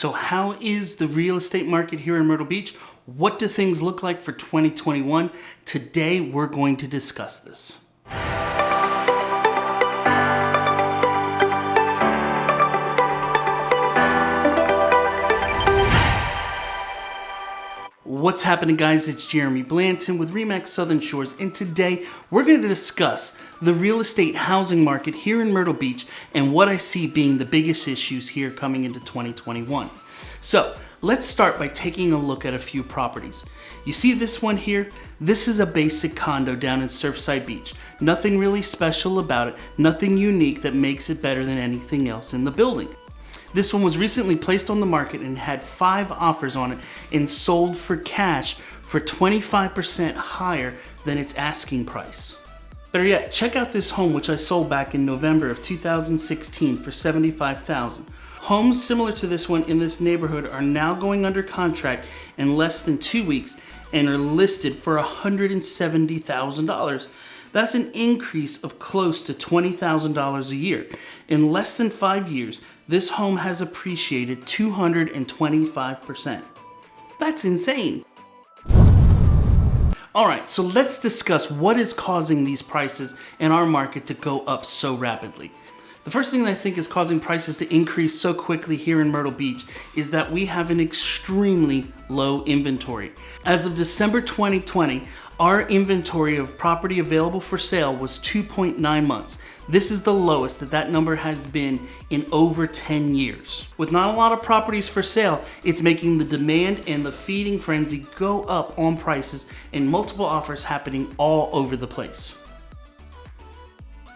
So how is the real estate market here in Myrtle Beach? What do things look like for 2021? Today, we're going to discuss this. What's happening, guys? It's Jeremy Blanton with RE/MAX Southern Shores, and today we're going to discuss the real estate housing market here in Myrtle Beach and what I see being the biggest issues here coming into 2021. So let's start by taking a look at a few properties. You see this one here? This is a basic condo down in Surfside Beach. Nothing really special about it, nothing unique that makes it better than anything else in the building. This one was recently placed on the market and had 5 offers on it and sold for cash for 25% higher than its asking price. Better yet, check out this home which I sold back in November of 2016 for $75,000. Homes similar to this one in this neighborhood are now going under contract in less than 2 weeks and are listed for $170,000. That's an increase of close to $20,000 a year. In less than 5 years, this home has appreciated 225%. That's insane. All right, so let's discuss what is causing these prices in our market to go up so rapidly. The first thing that I think is causing prices to increase so quickly here in Myrtle Beach is that we have an extremely low inventory. As of December 2020, our inventory of property available for sale was 2.9 months. This is the lowest that number has been in over 10 years. With not a lot of properties for sale, it's making the demand and the feeding frenzy go up on prices and multiple offers happening all over the place.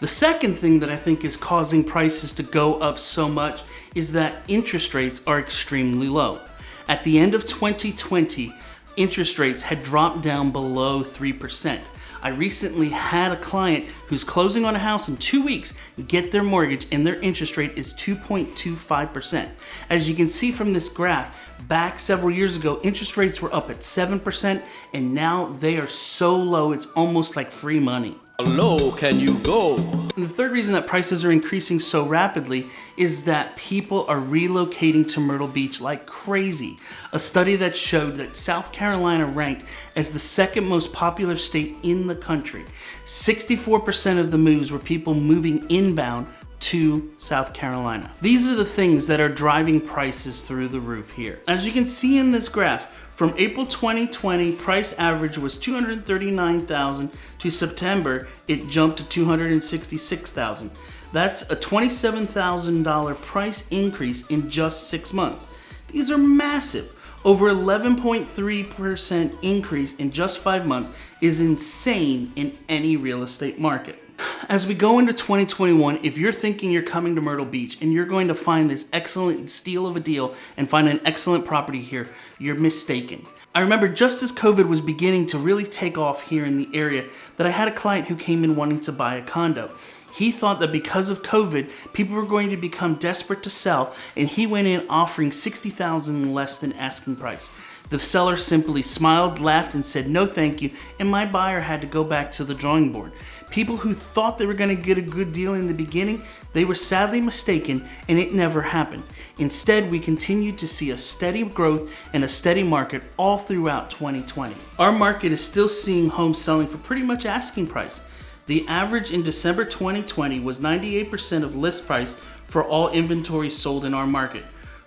The second thing that I think is causing prices to go up so much is that interest rates are extremely low. At the end of 2020, interest rates had dropped down below 3%. I recently had a client who's closing on a house in 2 weeks get their mortgage and their interest rate is 2.25%. As you can see from this graph, back several years ago, interest rates were up at 7% and now they are so low it's almost like free money. How low can you go? And the third reason that prices are increasing so rapidly is that people are relocating to Myrtle Beach like crazy. A study that showed that South Carolina ranked as the second most popular state in the country. 64% of the moves were people moving inbound to South Carolina. These are the things that are driving prices through the roof here. As you can see in this graph, from April 2020, price average was $239,000 to September, it jumped to $266,000. That's a $27,000 price increase in just 6 months. These are massive. Over 11.3% increase in just 5 months is insane in any real estate market. As we go into 2021, if you're thinking you're coming to Myrtle Beach and you're going to find this excellent steal of a deal and find an excellent property here, you're mistaken. I remember just as COVID was beginning to really take off here in the area that I had a client who came in wanting to buy a condo. He thought that because of COVID, people were going to become desperate to sell, and he went in offering $60,000 less than asking price. The seller simply smiled, laughed, and said no thank you, and my buyer had to go back to the drawing board. People who thought they were going to get a good deal in the beginning, they were sadly mistaken, and it never happened. Instead, we continued to see a steady growth and a steady market all throughout 2020. Our market is still seeing homes selling for pretty much asking price. The average in December 2020 was 98% of list price for all inventory sold in our market.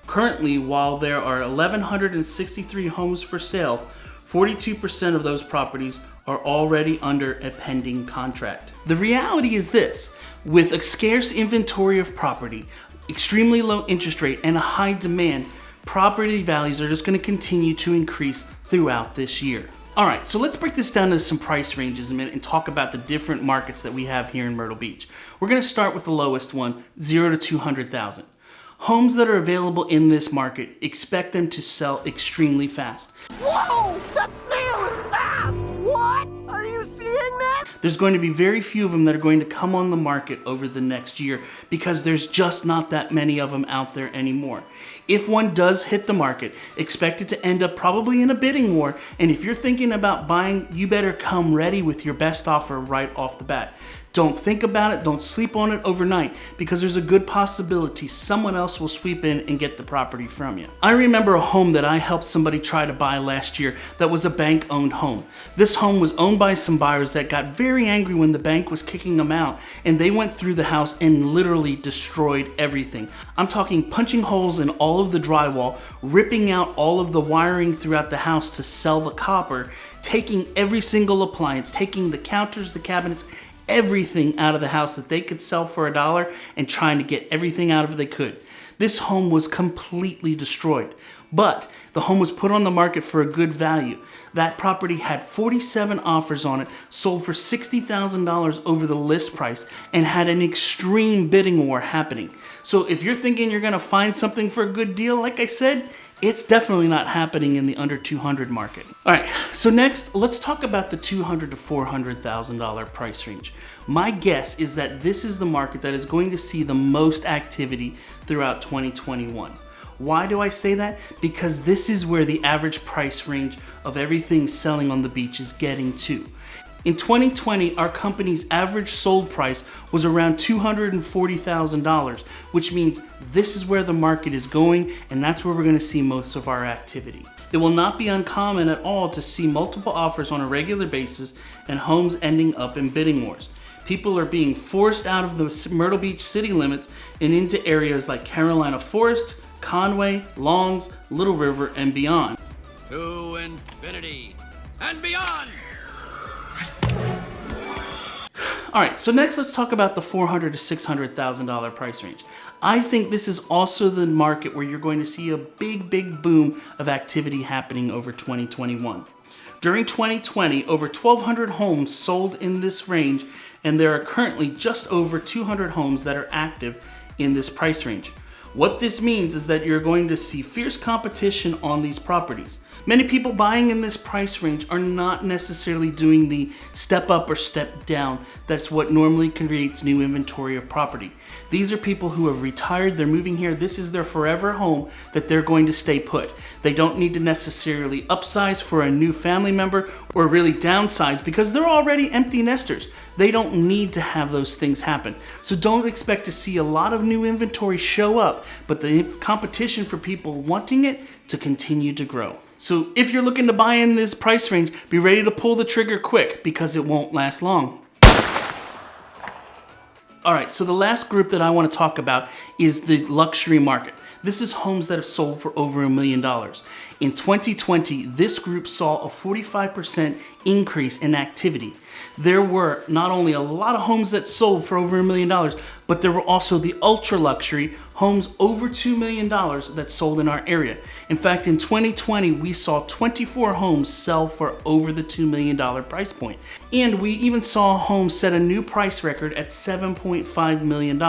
Currently, while there are 1,163 homes for sale, 42% of those properties are already under a pending contract. The reality is this: with a scarce inventory of property, extremely low interest rate, and a high demand, property values are just going to continue to increase throughout this year. All right, so let's break this down to some price ranges in a minute and talk about the different markets that we have here in Myrtle Beach. We're going to start with the lowest one, 0 to 200,000. Homes that are available in this market, expect them to sell extremely fast. Whoa! That snail is fast! What? Are you seeing that? There's going to be very few of them that are going to come on the market over the next year because there's just not that many of them out there anymore. If one does hit the market, expect it to end up probably in a bidding war, and if you're thinking about buying, you better come ready with your best offer right off the bat. Don't think about it, don't sleep on it overnight, because there's a good possibility someone else will sweep in and get the property from you. I remember a home that I helped somebody try to buy last year that was a bank-owned home. This home was owned by some buyers that got very angry when the bank was kicking them out, and they went through the house and literally destroyed everything. I'm talking punching holes in all of the drywall, ripping out all of the wiring throughout the house to sell the copper, taking every single appliance, taking the counters, the cabinets, everything out of the house that they could sell for $1 and trying to get everything out of it they could. This home was completely destroyed, but the home was put on the market for a good value. That property had 47 offers on it, sold for $60,000 over the list price, and had an extreme bidding war happening. So if you're thinking you're gonna find something for a good deal, like I said, it's definitely not happening in the under 200 market. All right, so next, let's talk about the $200,000 to $400,000 price range. My guess is that this is the market that is going to see the most activity throughout 2021. Why do I say that? Because this is where the average price range of everything selling on the beach is getting to. In 2020, our company's average sold price was around $240,000, which means this is where the market is going, and that's where we're going to see most of our activity. It will not be uncommon at all to see multiple offers on a regular basis and homes ending up in bidding wars. People are being forced out of the Myrtle Beach city limits and into areas like Carolina Forest, Conway, Longs, Little River, and beyond. To infinity and beyond! All right, so next let's talk about the $400,000 to $600,000 price range. I think this is also the market where you're going to see a big boom of activity happening over 2021. During 2020, over 1,200 homes sold in this range, and there are currently just over 200 homes that are active in this price range. What this means is that you're going to see fierce competition on these properties. Many people buying in this price range are not necessarily doing the step up or step down. That's what normally creates new inventory of property. These are people who have retired, they're moving here, this is their forever home that they're going to stay put. They don't need to necessarily upsize for a new family member or really downsize because they're already empty nesters. They don't need to have those things happen. So don't expect to see a lot of new inventory show up, but the competition for people wanting it to continue to grow. So if you're looking to buy in this price range, be ready to pull the trigger quick because it won't last long. All right, so the last group that I want to talk about is the luxury market. This is homes that have sold for over $1 million. In 2020, this group saw a 45% increase in activity. There were not only a lot of homes that sold for over $1 million, but there were also the ultra luxury homes over $2 million that sold in our area. In fact, in 2020, we saw 24 homes sell for over the $2 million price point. And we even saw a home set a new price record at $7.5 million.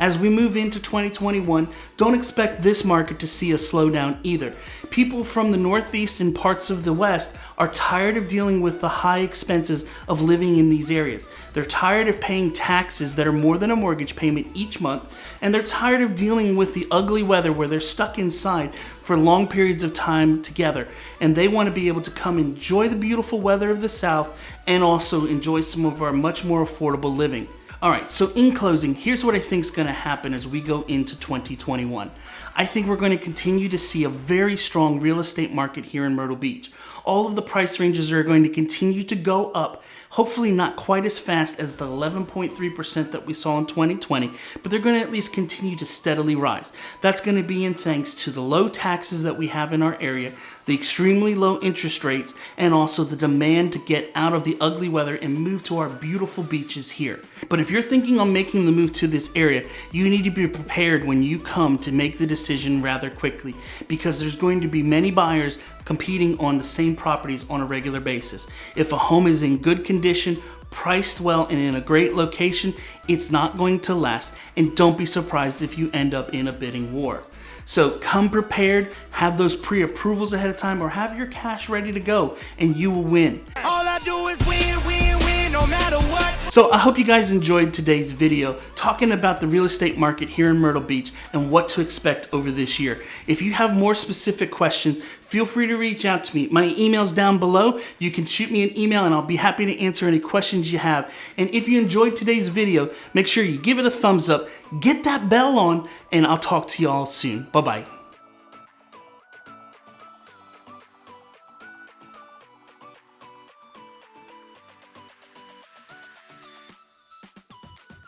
As we move into 2021, don't expect this market to see a slowdown either. People from the Northeast and parts of the West are tired of dealing with the high expenses of living in these areas. They're tired of paying taxes that are more than a mortgage payment each month, and they're tired of dealing with the ugly weather where they're stuck inside for long periods of time together. And they want to be able to come enjoy the beautiful weather of the South and also enjoy some of our much more affordable living. All right, so in closing, here's what I think is going to happen as we go into 2021. I think we're going to continue to see a very strong real estate market here in Myrtle Beach. All of the price ranges are going to continue to go up, hopefully not quite as fast as the 11.3% that we saw in 2020, but they're going to at least continue to steadily rise. That's going to be in thanks to the low taxes that we have in our area, the extremely low interest rates, and also the demand to get out of the ugly weather and move to our beautiful beaches here. But if you're thinking on making the move to this area, you need to be prepared when you come to make the decision rather quickly, because there's going to be many buyers competing on the same properties on a regular basis. If a home is in good condition, priced well, and in a great location, it's not going to last, and don't be surprised if you end up in a bidding war. So come prepared, have those pre-approvals ahead of time, or have your cash ready to go, and you will win. All I do is win, win, win, no matter what. So I hope you guys enjoyed today's video talking about the real estate market here in Myrtle Beach and what to expect over this year. If you have more specific questions, feel free to reach out to me. My email's down below. You can shoot me an email and I'll be happy to answer any questions you have. And if you enjoyed today's video, make sure you give it a thumbs up, get that bell on, and I'll talk to you all soon. Bye-bye.